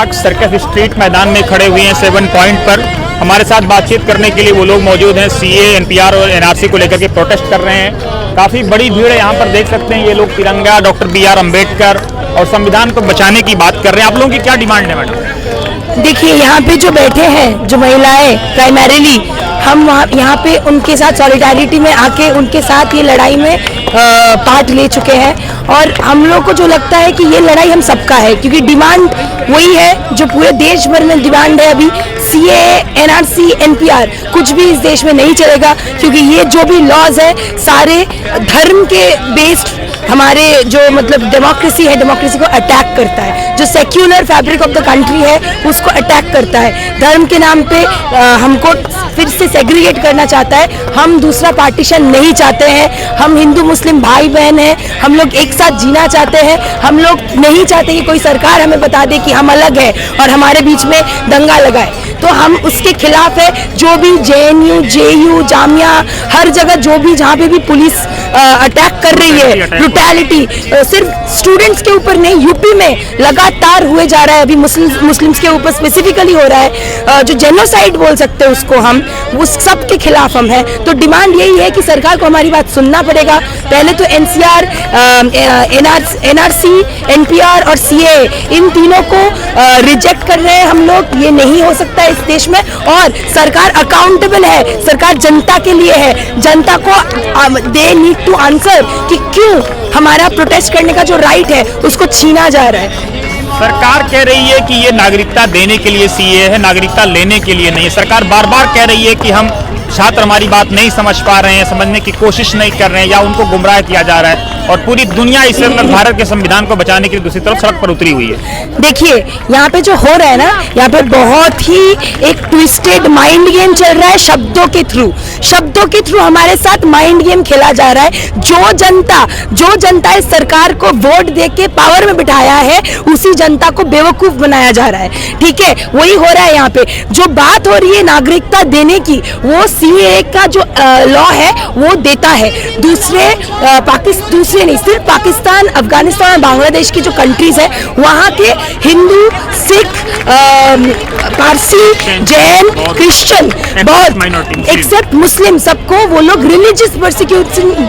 Park circus street मैदान में खड़े हुए हैं 7 पॉइंट पर। हमारे साथ बातचीत करने के लिए वो लोग मौजूद हैं। सीए, एनपीआर और एनआरसी को लेकर के प्रोटेस्ट कर रहे हैं। काफ़ी बड़ी भीड़ है यहाँ पर, देख सकते हैं। ये लोग तिरंगा, डॉक्टर BR अम्बेडकर और संविधान को बचाने की बात कर रहे हैं। आप लोगों की क्या डिमांड है मैडम? देखिए, यहाँ पे जो बैठे हैं, जो महिलाएं प्राइमरीली, हम यहाँ पे उनके साथ सॉलिडारिटी में आके उनके साथ ये लड़ाई में पार्ट ले चुके हैं। और हम लोग को जो लगता है कि ये लड़ाई हम सबका है, क्योंकि डिमांड वही है जो पूरे देश भर में डिमांड है। अभी CA, NRC, NPR कुछ भी इस देश में नहीं चलेगा, क्योंकि ये जो भी लॉज है सारे धर्म के बेस्ड, हमारे जो मतलब डेमोक्रेसी है, डेमोक्रेसी को अटैक करता है। जो secular fabric of the country है उसको अटैक करता है। धर्म के नाम पे हमको फिर से सेग्रीगेट करना चाहता है। हम दूसरा पार्टीशन नहीं चाहते हैं। हम हिंदू मुस्लिम भाई बहन हैं। हम लोग एक साथ जीना चाहते हैं। हम लोग नहीं चाहते कि कोई सरकार हमें बता दे कि हम अलग है और हमारे बीच में दंगा लगाए। तो हम उसके खिलाफ है। जो भी JNU, JU, जामिया, हर जगह जो भी जहाँ पे भी पुलिस अटैक कर रही है, ब्रुटैलिटी सिर्फ स्टूडेंट्स के ऊपर नहीं, यूपी में लगातार हुए जा रहा है। अभी मुस्लिम्स के ऊपर स्पेसिफिकली हो रहा है, जो जेनोसाइड बोल सकते हैं उसको हम, उस सब के खिलाफ हम हैं। तो डिमांड यही है कि सरकार को हमारी बात सुनना पड़ेगा। पहले तो NCR, NRC, NPR और CA, इन तीनों को रिजेक्ट कर रहे हैं हम लोग। ये नहीं हो सकता है इस देश में। और सरकार अकाउंटेबल है, सरकार जनता के लिए है। जनता को दे नीड टू आंसर कि क्यों हमारा प्रोटेस्ट करने का जो राइट है उसको छीना जा रहा है। सरकार कह रही है कि ये नागरिकता देने के लिए CA है, नागरिकता लेने के लिए नहीं। सरकार बार बार कह रही है कि हम छात्र हमारी बात नहीं समझ पा रहे हैं, समझने की कोशिश नहीं कर रहे हैं, या उनको गुमराह किया जा रहा है। और पूरी दुनिया इस वक्त भारत के संविधान को बचाने के लिए दूसरी तरफ सड़क पर उतरी हुई है। देखिए, यहाँ पे जो हो रहा है ना, यहाँ पे बहुत ही एक ट्विस्टेड माइंड गेम चल रहा है। शब्दों के थ्रू हमारे साथ माइंड गेम खेला जा रहा है। जो जनता इस सरकार को वोट दे के पावर में बिठाया है, उसी जनता को बेवकूफ बनाया जा रहा है। ठीक है, वही हो रहा है यहाँ पे। जो बात हो रही है नागरिकता देने की, वो CA का जो लॉ है वो देता है। दूसरे नहीं, सिर्फ पाकिस्तान, अफगानिस्तान, बांग्लादेश की जो कंट्रीज है, वहाँ के हिंदू, सिख, पारसी, जैन, क्रिश्चियन, बौद्ध, एक्सेप्ट मुस्लिम, सबको वो लोग रिलीजियस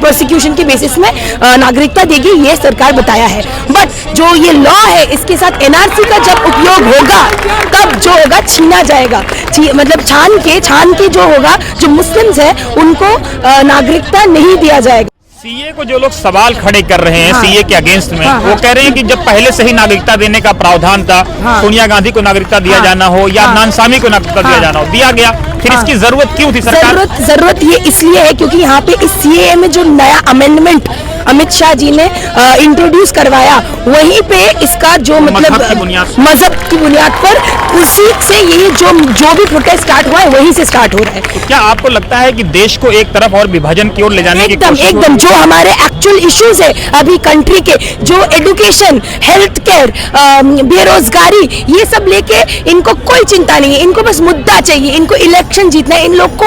परसिक्यूशन के बेसिस में नागरिकता देगी, ये सरकार बताया है। बट जो ये लॉ है, इसके साथ NRC का जब उपयोग होगा, तब जो होगा छीना जाएगा। मतलब छान के जो होगा, जो मुस्लिम्स है उनको नागरिकता नहीं दिया जाएगा। CA को जो लोग सवाल खड़े कर रहे हैं, CA के अगेंस्ट में, वो कह रहे हैं कि जब पहले से ही नागरिकता देने का प्रावधान था, सोनिया गांधी को नागरिकता दिया जाना हो या अदनान सामी को नागरिकता दिया जाना हो, दिया गया, फिर इसकी जरूरत क्यों थी सरकार? जरूरत ये इसलिए है क्योंकि यहाँ पे इस CA में जो नया अमेंडमेंट अमित शाह जी ने इंट्रोड्यूस करवाया, वहीं पे इसका जो मतलब मजहब की बुनियाद पर, उसी से ये जो भी प्रोटेस्ट स्टार्ट हुआ है वहीं से स्टार्ट हो रहा है। तो क्या आपको लगता है कि देश को एक तरफ और विभाजन की ओर ले जाने की कोशिश? एकदम जो हमारे एक्चुअल इश्यूज है अभी कंट्री के, जो एजुकेशन, हेल्थ केयर, बेरोजगारी, ये सब लेके इनको कोई चिंता नहीं है। इनको बस मुद्दा चाहिए, इनको इलेक्शन जीतना है, इन लोग को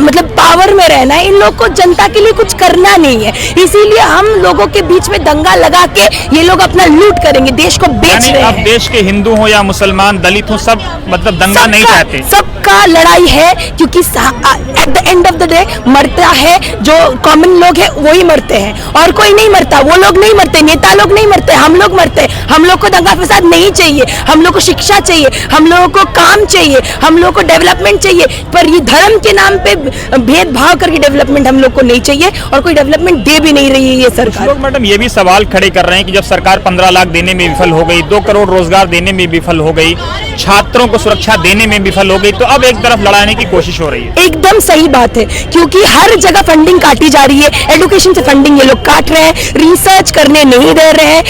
मतलब पावर में रहना है, इन लोग को जनता के लिए कुछ करना नहीं है। इसीलिए हम लोगों के बीच में दंगा लगा के ये लोग अपना लूट करेंगे, देश को बेच रहे हैं। अब देश के हिंदू हो या मुसलमान, दलित हो, सब मतलब दंगा नहीं चाहते। सबका लड़ाई है, क्योंकि at the end of the day मरता है जो कॉमन लोग है, वही मरते हैं और कोई नहीं मरता। वो लोग नहीं मरते, नेता लोग नहीं मरते, हम लोग मरते हैं। हम लोग को दंगा फसाद नहीं चाहिए, हम लोग को शिक्षा चाहिए, हम लोगों को काम चाहिए, हम लोग को डेवलपमेंट चाहिए। पर ये धर्म के नाम पे भेदभाव करके डेवलपमेंट हम लोग को नहीं चाहिए, और कोई डेवलपमेंट दे भी नहीं रही है ये सरकार। लोग मैडम ये भी सवाल खड़े कर रहे हैं कि जब सरकार 15 लाख देने में विफल हो गई, 2 करोड़ रोजगार देने में विफल हो गई, छात्रों को सुरक्षा देने में विफल हो गई, तो अब एक तरफ लड़ाने की कोशिश हो रही है। एकदम सही बात है, क्योंकि हर जगह फंडिंग काटी जा रही है। एजुकेशन से फंडिंग ये लोग काट रहे हैं, रिसर्च करने नहीं दे रहे हैं,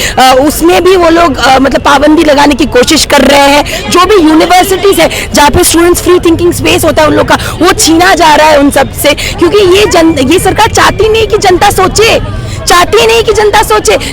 उसमें भी वो लोग मतलब पाबंदी लगाने की कोशिश कर रहे हैं। जो भी यूनिवर्सिटीज है जहाँ पे स्टूडेंट्स फ्री थिंकिंग स्पेस होता है उन लोग का, वो छीना जा रहा है उन सब से। क्योंकि ये सरकार चाहती नहीं कि जनता सोचे,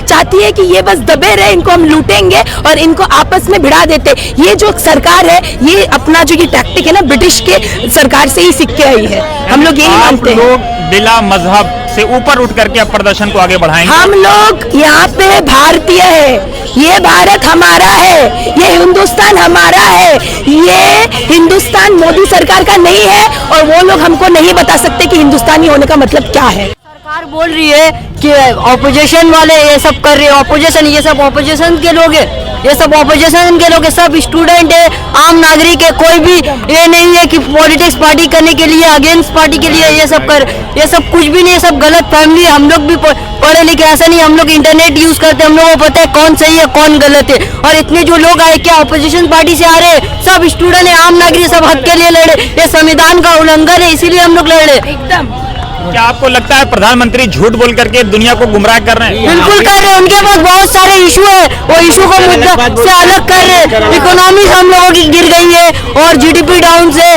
चाहती है कि ये बस दबे रहे, इनको हम लूटेंगे और इनको आपस में भिड़ा देते। ये जो सरकार है, ये अपना जो ये टैक्टिक है ना, ब्रिटिश के सरकार से ही सीख के आई है। हम लोग यही मानते हैं। लोग बिला मजहब से ऊपर उठ करके अब प्रदर्शन को आगे बढ़ाएंगे? हम लोग यहाँ पे भारतीय है, ये भारत हमारा है, ये हिंदुस्तान हमारा है, ये हिंदुस्तान मोदी सरकार का नहीं है और वो लोग हमको नहीं बता सकते कि हिंदुस्तानी होने का मतलब क्या है। सरकार बोल रही है कि ऑपोजिशन वाले ये सब कर रहे हैं, ऑपोजिशन, ये सब ऑपोजिशन के लोग है, ये सब ऑपोजिशन के लोग सब स्टूडेंट है, आम नागरिक है, कोई भी ये नहीं है कि पॉलिटिक्स पार्टी करने के लिए अगेंस्ट पार्टी के लिए ये सब कुछ भी नहीं है, सब गलत फैमिली। हम लोग भी पढ़े लिखे ऐसा नहीं, हम लोग इंटरनेट यूज करते हैं, हम लोगों को पता है कौन सही है कौन गलत है। और इतने जो लोग आए क्या ऑपोजिशन पार्टी से आ रहे हैं, सब स्टूडेंट है, आम नागरिक, सब हक के लिए लड़े, ये संविधान का उल्लंघन है, इसीलिए हम लोग लड़ रहे एकदम। क्या आपको लगता है प्रधानमंत्री झूठ बोल करके दुनिया को गुमराह कर रहे हैं? बिल्कुल कर रहे हैं, उनके पास बहुत सारे इशू है, वो इशू को मुद्दा से अलग कर रहे हैं। इकोनॉमी हम लोगों की गिर गई है और जीडीपी डाउन से,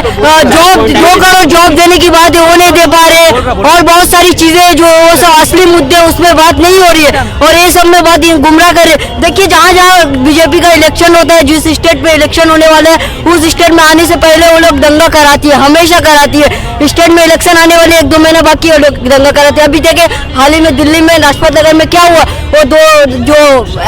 जॉब जो करो जॉब देने की बात है वो नहीं दे पा रहे, और बहुत सारी चीजें जो वो सब असली मुद्दे उसमें बात नहीं हो रही है, और ये सब में बात गुमराह कर रहे। देखिए जहाँ जहाँ बीजेपी का इलेक्शन होता है, जिस स्टेट में इलेक्शन होने वाला है उस स्टेट में आने से पहले वो लोग दंगा कराती है, हमेशा कराती है। स्टेट में इलेक्शन आने वाले 1-2 महीना बाकी वो लोग दंगा कराते हैं। अभी देखे हाल ही में दिल्ली में लाजपत नगर में क्या हुआ, वो 2 जो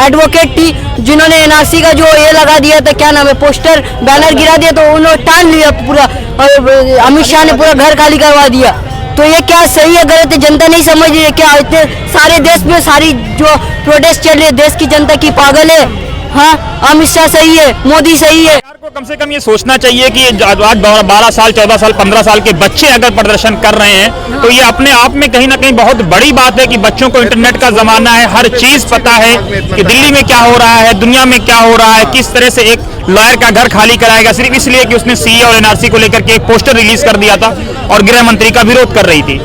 एडवोकेट थी जिन्होंने एनआरसी का जो ये लगा दिया था, क्या नाम है, पोस्टर बैनर गिरा दिया, तो उन्होंने टान लिया पूरा, और अमित शाह ने पूरा घर खाली करवा दिया। तो ये क्या सही है गलत है, जनता नहीं समझ रही है क्या? इतने सारे देश में सारी जो प्रोटेस्ट चल रही है, देश की जनता की पागल है। हाँ, अमित शाह सही है, मोदी सही है। सरकार को कम से कम ये सोचना चाहिए कि आज 12 साल 14 साल 15 साल के बच्चे अगर प्रदर्शन कर रहे हैं तो ये अपने आप में कहीं ना कहीं बहुत बड़ी बात है कि बच्चों को इंटरनेट का जमाना है, हर चीज पता है कि दिल्ली में क्या हो रहा है, दुनिया में क्या हो रहा है, किस तरह से एक लॉयर का घर खाली कराएगा सिर्फ इसलिए कि उसने सीए और एनआरसी को लेकर के एक पोस्टर रिलीज कर दिया था और गृह मंत्री का विरोध कर रही थी।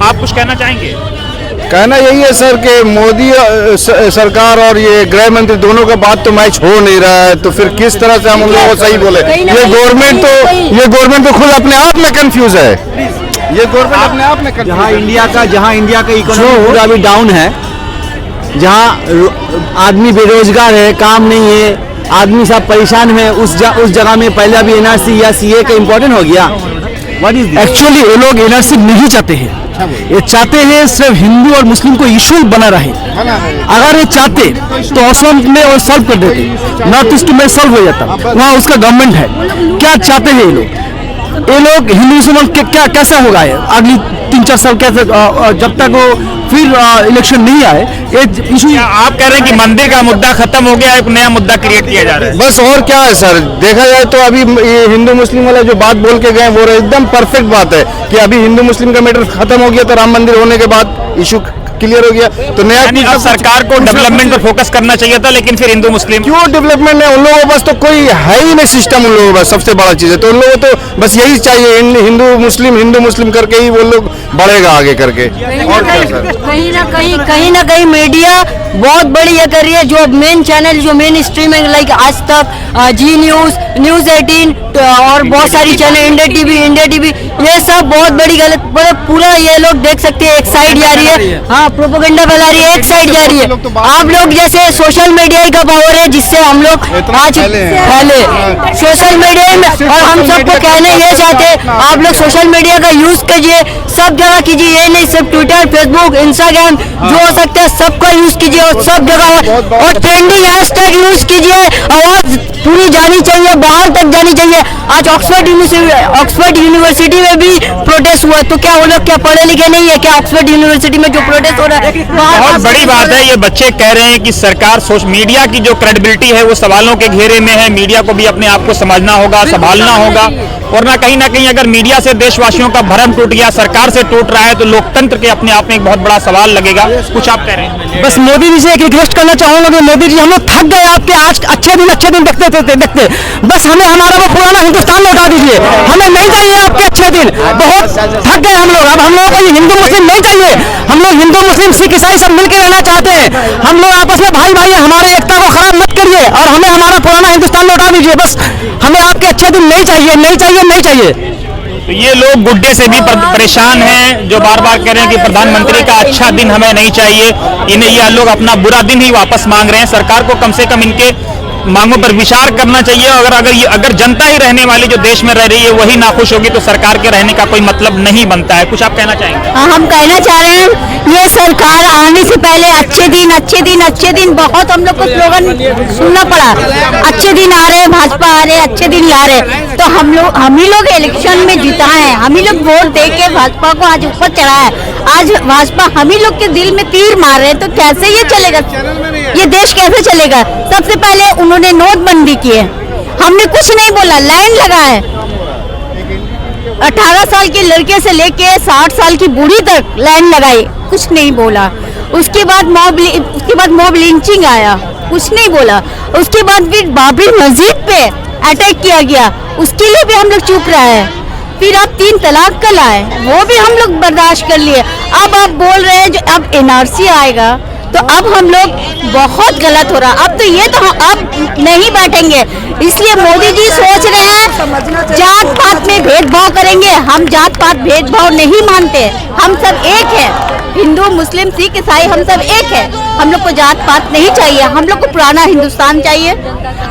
आप कुछ कहना चाहेंगे? कहना यही है सर कि मोदी सरकार और ये गृह मंत्री दोनों का बात तो मैच हो नहीं रहा है, तो फिर किस तरह से हम उन लोगों को सही बोले? ये गवर्नमेंट तो खुद अपने आप में कंफ्यूज है, ये गवर्नमेंट अपने आप में जहाँ इंडिया का इकोनॉमी पूरा भी डाउन है, जहाँ आदमी बेरोजगार है, काम नहीं है, आदमी सब परेशान है, उस जगह में पहले अभी एनआरसी या सीए का इम्पोर्टेंट हो गया। एक्चुअली वो लोग एनआरसी नहीं चाहते हैं, ये चाहते हैं सिर्फ हिंदू और मुस्लिम को इशू बना रहे। अगर ये चाहते तो असम में और सॉल्व कर देते, नॉर्थ ईस्ट में सॉल्व हो जाता, वहाँ उसका गवर्नमेंट है। क्या चाहते हैं ये लोग हिंदू मुसलमान क्या कैसा होगा अगली 3-4 साल, कैसे जब तक वो फिर इलेक्शन नहीं आए ये इशू। आप कह रहे हैं कि मंदिर का मुद्दा खत्म हो गया, एक नया मुद्दा क्रिएट किया जा रहा है? बस और क्या है सर, देखा जाए तो अभी ये हिंदू मुस्लिम वाला जो बात बोल के गए वो एकदम परफेक्ट बात है कि अभी हिंदू मुस्लिम का मैटर खत्म हो गया, तो राम मंदिर होने के बाद इशू क्लियर हो गया, तो नया सरकार को डेवलपमेंट पर फोकस करना चाहिए था, लेकिन फिर हिंदू मुस्लिम क्यों डेवलपमेंट है? उन लोगों के पास तो कोई है ही नहीं सिस्टम, उन लोगों के पास सबसे बड़ा चीज है, तो उन लोगों को तो बस यही चाहिए, हिंदू मुस्लिम करके ही वो लोग बढ़ेगा आगे करके। और क्या सर, कहीं ना कहीं मीडिया बहुत बड़ी ये कर रही है, जो मेन चैनल जो मेन स्ट्रीम है लाइक आज तक, जी न्यूज, न्यूज 18 और बहुत सारी चैनल, इंडिया टीवी, ये सब बहुत बड़ी गलत, पूरा ये लोग देख सकते हैं एक साइड जा रही है, हाँ प्रोपेगेंडा फैला रही है, एक साइड जा रही है। आप लोग जैसे सोशल मीडिया का पावर है जिससे हम लोग आज पहले सोशल मीडिया में, और हम सबको कहने ये चाहते हैं आप लोग सोशल मीडिया का यूज कीजिए, सब जगह कीजिए, ये नहीं सिर्फ ट्विटर, फेसबुक, इंस्टाग्राम जो हो सकता है सबका यूज कीजिए, और सब जगह और ट्रेंडिंग हैशटैग यूज कीजिए, आवाज पूरी जानी चाहिए, बाहर तक जानी चाहिए। आज ऑक्सफोर्ड यूनिवर्सिटी में भी प्रोटेस्ट हुआ, तो क्या वो लोग क्या पढ़े लिखे नहीं है क्या? ऑक्सफोर्ड यूनिवर्सिटी में जो प्रोटेस्ट हो रहा है बहुत बड़ी बात है। ये बच्चे कह रहे हैं कि सरकार मीडिया की जो क्रेडिबिलिटी है वो सवालों के घेरे में है, मीडिया को भी अपने आप को समझना होगा, संभालना होगा, वरना कहीं ना कहीं अगर मीडिया से देशवासियों का भरम टूट गया, सरकार से टूट रहा है, तो लोकतंत्र के अपने आप में एक बहुत बड़ा सवाल लगेगा। कुछ आप कह रहे हैं? बस मोदी जी से एक रिक्वेस्ट करना चाहूंगा कि मोदी जी, हम लोग थक गए आपके आज अच्छे दिन देखते, बस हमें हमारा वो पुराना हिंदुस्तान लौटा दीजिए, हमें नहीं चाहिए आपके अच्छे दिन, बहुत थक गए हम लोग। अब हम लोगों को हिंदू मुस्लिम नहीं चाहिए, हम लोग हिंदू मुस्लिम सिख ईसाई सब मिलकर रहना चाहते हैं, हम लोग आपस में भाई भाई, हमारे एकता को खराब मत करिए और हमें हमारा पुराना हिंदुस्तान लौटा दीजिए, बस हमें आपके अच्छे दिन नहीं चाहिए। तो ये लोग गुड्डे से भी परेशान हैं, जो बार बार कह रहे हैं कि प्रधानमंत्री का अच्छा दिन हमें नहीं चाहिए, इन्हें ये लोग अपना बुरा दिन ही वापस मांग रहे हैं। सरकार को कम से कम इनके मांगों पर विचार करना चाहिए। अगर जनता ही रहने वाली जो देश में रह रही है वही नाखुश होगी तो सरकार के रहने का कोई मतलब नहीं बनता है। कुछ आप कहना चाहेंगे? हम कहना चाह रहे हैं ये सरकार आने से पहले अच्छे दिन अच्छे दिन अच्छे दिन बहुत हम लोग को स्लोगन सुनना पड़ा। अच्छे दिन आ रहे, भाजपा आ रहे, अच्छे दिन ला रहे, तो हम ही लोग इलेक्शन में जीता है, हम ही लोग वोट दे के भाजपा को आज ऊपर चढ़ा है। आज भाजपा हम ही लोग के दिल में तीर मार रहे हैं, तो कैसे ये चलेगा? ये देश कैसे चलेगा? सबसे पहले उन्होंने नोटबंदी की है, हमने कुछ नहीं बोला, लाइन लगा है। 18 साल के लड़के से लेके 60 साल की बूढ़ी तक लाइन लगाई, कुछ नहीं बोला। उसके बाद मॉब लिंचिंग आया, कुछ नहीं बोला। उसके बाद फिर बाबरी मस्जिद पे अटैक किया गया, उसके लिए भी हम लोग चुप रहे हैं। फिर अब 3 तलाक का लाए, वो भी हम लोग बर्दाश्त कर लिए। अब आप बोल रहे हैं जो अब एनआरसी आएगा तो अब हम लोग बहुत गलत हो रहा। अब तो ये तो अब नहीं बैठेंगे, इसलिए मोदी जी सोच रहे हैं जात पात में भेदभाव करेंगे। हम जात पात भेदभाव नहीं मानते, हम सब एक है, हिंदू मुस्लिम सिख ईसाई हम सब एक है। हम लोग को जात पात नहीं चाहिए, हम लोग को पुराना हिंदुस्तान चाहिए।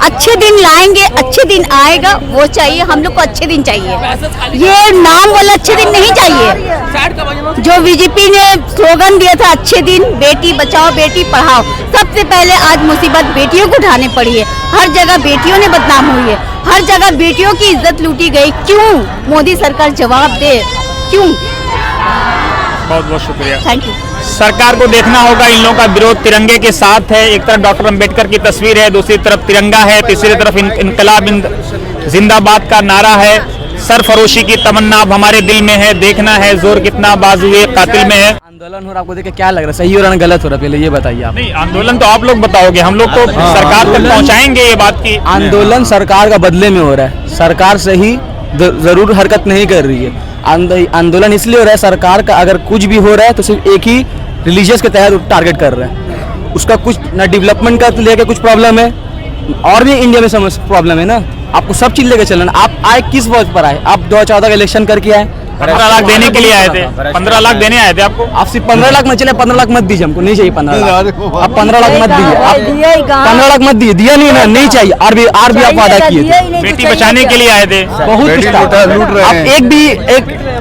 अच्छे दिन लाएंगे, अच्छे दिन आएगा वो चाहिए, हम लोग को अच्छे दिन चाहिए। ये नाम वाला अच्छे दिन नहीं चाहिए। जो बीजेपी ने स्लोगन दिया था अच्छे दिन, बेटी बचाओ बेटी पढ़ाओ, सबसे पहले आज मुसीबत बेटियों को उठानी पड़ी है। हर जगह बेटियों ने बदनाम हुई है, हर जगह बेटियों की इज्जत लूटी गई। क्यों? मोदी सरकार जवाब दे, क्यों? बहुत बहुत शुक्रिया, थैंक यू। सरकार को देखना होगा, इन लोगों का विरोध तिरंगे के साथ है। एक तरफ डॉक्टर अंबेडकर की तस्वीर है, दूसरी तरफ तिरंगा है, तीसरी तरफ इनकलाब जिंदाबाद का नारा है। सरफरोशी की तमन्ना अब हमारे दिल में है, देखना है जोर कितना बाजुए कातिल में है। आंदोलन हो रहा, आपको देख के क्या लग रहा है, सही हो रहा है गलत हो रहा है, पहले ये बताइए आप। नहीं, आंदोलन तो आप लोग बताओगे, हम लोग तो सरकार तक पहुंचाएंगे ये बात की। आंदोलन सरकार का बदले में हो रहा है, सरकार सही जरूर हरकत नहीं कर रही है। आंदोलन इसलिए हो रहा है, सरकार का अगर कुछ भी हो रहा है तो सिर्फ एक ही रिलीजियस के तहत टारगेट कर रहा है। उसका कुछ ना डेवलपमेंट का लेके कुछ प्रॉब्लम है, और भी इंडिया में समस्या प्रॉब्लम है ना। आपको सब चीज लेके चलना। आप आए किस वक्त पर आए? आप 2014 का इलेक्शन करके आए, 15 लाख देने के लिए आए थे, 15 लाख देने आए थे आपको। आप सिर्फ 15 लाख में चले, 15 लाख मत दीजिए, हमको नहीं चाहिए 15 लाख। आप 15 लाख मत दीजिए, आप 15 लाख मत दीजिए, दिया नहीं ना, नहीं चाहिए। और भी आप वादा किए थे, बेटी बचाने के लिए आए थे, बहुत कुछ था।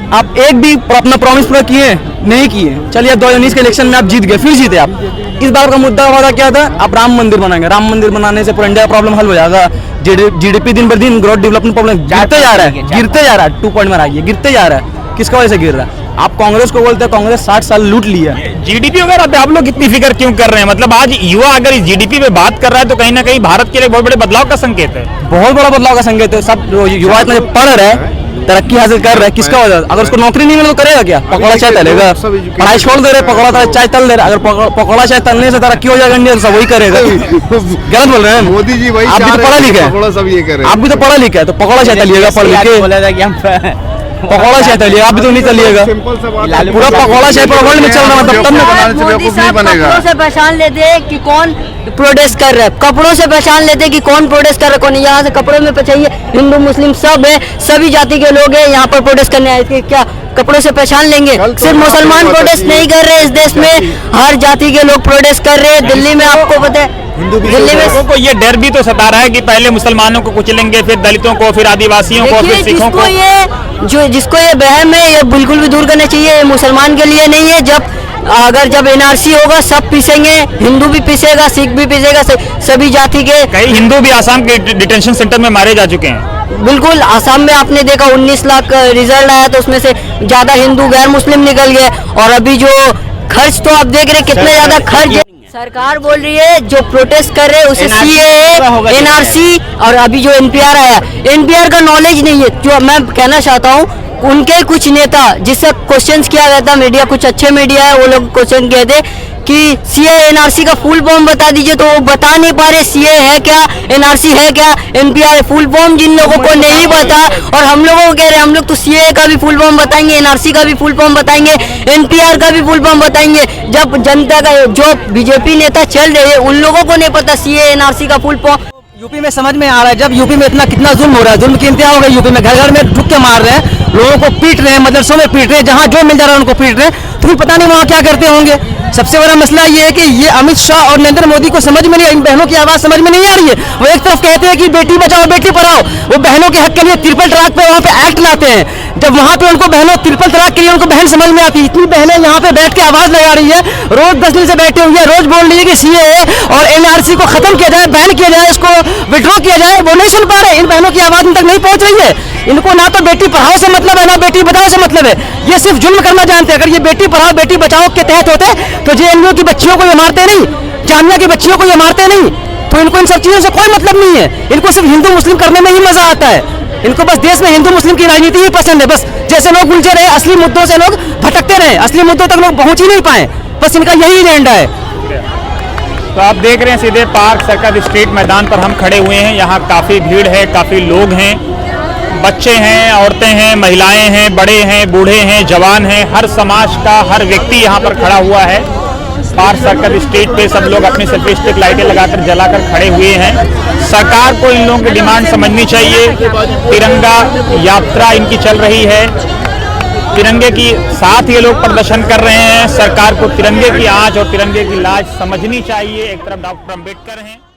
आप एक भी अपना प्रॉमिस पूरा किए नहीं किए। चलिए 2019 के इलेक्शन में आप जीत गए, फिर जीते आप। इस बार का मुद्दा वादा क्या था? आप राम मंदिर बनाएंगे, राम मंदिर बनाने से पूरा इंडिया का प्रॉब्लम हल हो जाएगा। जीडीपी दिन पर दिन ग्रोथ डेवलपमेंट प्रॉब्लम गिरते जा रहा है, 2 पॉइंट में आइए, गिरते जा रहा है। किसका वजह से गिर रहा है? आप कांग्रेस को बोलते हैं कांग्रेस 60 साल लूट लिया। जीडीपी वगैरह पे आप लोग इतनी फिक्र क्यों कर रहे हैं? मतलब आज युवा अगर इस जीडीपी पे बात कर रहा है तो कहीं ना कहीं भारत के लिए बहुत बड़े बदलाव का संकेत है। बहुत बड़ा बदलाव का संकेत है। सब युवा इतना पढ़ रहे हैं, तरक्की हासिल कर रहे हैं, किसका वजह? अगर उसको नौकरी नहीं मिले तो करेगा क्या? पकौड़ा चाय तलेगा, पढ़ाई छोड़ दे रहे, पकौड़ा चाय तल दे रहे। अगर पकौड़ा चाय तलने से तरक्की हो जाएगा इंडिया तो सब वही करेगा। गलत बोल रहे हैं मोदी जी वही आप भी तो पढ़ा लिखा है, सब ये कर रहे हैं। आप भी तो पढ़ा लिखा है, तो पकौड़ा चाय तलिएगा, पढ़ लिख के पकौड़ा चाय तलिएगा। आप भी तो नहीं तलिएगा, पूरा पकौड़ा चाय पर वर्ल्ड में चल रहा है, तब मोदी साहब कपड़ों से पहचान लेते कि कौन प्रोटेस्ट कर रहा है, कपड़ों से पहचान लेते कि कौन प्रोटेस्ट कर रहा है, कौन। यहाँ से कपड़ों में चाहिए, हिंदू मुस्लिम सब है, सभी जाति के लोग हैं यहाँ पर प्रोटेस्ट करने आए थे। क्या कपड़ों से पहचान लेंगे? सिर्फ मुसलमान प्रोटेस्ट नहीं कर रहे, इस देश में हर जाति के लोग प्रोटेस्ट कर रहे हैं। दिल्ली में आपको पता है, दिल्ली में लोगों को ये डर भी तो सता रहा है कि पहले मुसलमानों को कुचलेंगे, फिर दलितों को, फिर आदिवासियों को, फिर सिखों को। जिसको ये वहम है ये बिल्कुल भी दूर करना चाहिए। मुसलमान के लिए नहीं है। जब एनआरसी होगा सब पीसेंगे, हिंदू भी पीसेगा, सिख भी पीसेगा, सभी जाति के। कई हिंदू भी आसाम के डिटेंशन सेंटर में मारे जा चुके हैं। बिल्कुल, आसाम में आपने देखा 19 लाख रिजल्ट आया तो उसमें से ज्यादा हिंदू गैर मुस्लिम निकल गए। और अभी जो खर्च तो आप देख रहे कितने ज्यादा खर्च है। सरकार बोल रही है जो प्रोटेस्ट कर रहे हैं उसे सीएए, एनआरसी और अभी जो एनपीआर आया, एनपीआर का नॉलेज नहीं है। जो मैं कहना चाहता हूँ, उनके कुछ नेता जिससे क्वेश्चंस किया गया था, मीडिया कुछ अच्छे मीडिया है, वो लोग क्वेश्चन किए थे कि सीए एनआरसी का फुल फॉर्म बता दीजिए, तो वो बता नहीं पा रहे। सीए है क्या, एनआरसी है क्या, एनपीआर फुल फॉर्म जिन लोगों को नहीं पता, और हम लोगों को कह रहे हैं हम लोग तो सीए का भी फुल फॉर्म बताएंगे, एनआरसी का भी फुल फॉर्म बताएंगे, एनपीआर का भी फुल फॉर्म बताएंगे। जब जनता का जो बीजेपी नेता चल रहे हैं उन लोगों को नहीं पता सीए एनआरसी का फुल फॉर्म। यूपी में समझ में आ रहा है, जब यूपी में इतना कितना जुल्म हो रहा है, जुल्म की इंतहा हो गई। यूपी में घर घर में ढुक के मार रहे हैं, लोगों को पीट रहे हैं, मदरसों में पीट रहे हैं, जहाँ जो मिल जा रहा है उनको पीट रहे हैं। तो फिर पता नहीं वहाँ क्या करते होंगे। सबसे बड़ा मसला ये है कि ये अमित शाह और नरेंद्र मोदी को समझ में नहीं, इन बहनों की आवाज समझ में नहीं आ रही है। वो एक तरफ कहते हैं कि बेटी बचाओ बेटी पढ़ाओ, वो बहनों के हक के लिए ट्रिपल तलाक पे वहाँ पे एक्ट लाते हैं, जब वहाँ पे उनको बहनों ट्रिपल तलाक के लिए उनको बहन समझ में आती है। इतनी बहनें यहाँ पे बैठ के आवाज लगा रही है, रोज 10 दिन से बैठे हुए हैं, रोज बोल रही है कि सीएए और एनआरसी को खत्म किया जाए, बैन किया जाए, इसको विड्रॉ किया जाए। वो नहीं सुन पा रहे, इन बहनों की आवाज इन तक नहीं पहुंच रही है। इनको ना तो बेटी पढ़ाओ से मतलब है, ना बेटी बचाओ से मतलब है। ये सिर्फ जुल्म करना जानते हैं। अगर ये बेटी पढ़ाओ बेटी बचाओ के तहत होते तो जेएनयू की बच्चियों को ये मारते नहीं, जामिया की बच्चियों को ये मारते नहीं। तो इनको इन सब चीजों से कोई मतलब नहीं है। इनको सिर्फ हिंदू मुस्लिम करने में ही मजा आता है। इनको बस देश में हिंदू मुस्लिम की राजनीति ही पसंद है। बस जैसे लोग उलझे रहे, असली मुद्दों से लोग भटकते रहे, असली मुद्दों तक लोग पहुंच ही नहीं पाए। बस इनका यही एजेंडा है। तो आप देख रहे हैं सीधे पार्क सर्कस स्ट्रीट मैदान पर हम खड़े हुए हैं। यहाँ काफ़ी भीड़ है, काफ़ी लोग हैं, बच्चे हैं, औरतें हैं, महिलाएं हैं, बड़े हैं, बूढ़े हैं, जवान हैं, हर समाज का हर व्यक्ति यहाँ पर खड़ा हुआ है। पार्क सर्कस स्ट्रीट पे सब लोग अपनी सेल्फी स्टिक लाइटें लगाकर जलाकर खड़े हुए हैं। सरकार को इन लोगों की डिमांड समझनी चाहिए। तिरंगा यात्रा इनकी चल रही है, तिरंगे की साथ ये लोग प्रदर्शन कर रहे हैं। सरकार को तिरंगे की आंच और तिरंगे की लाज समझनी चाहिए। एक तरफ डॉक्टर अम्बेडकर हैं।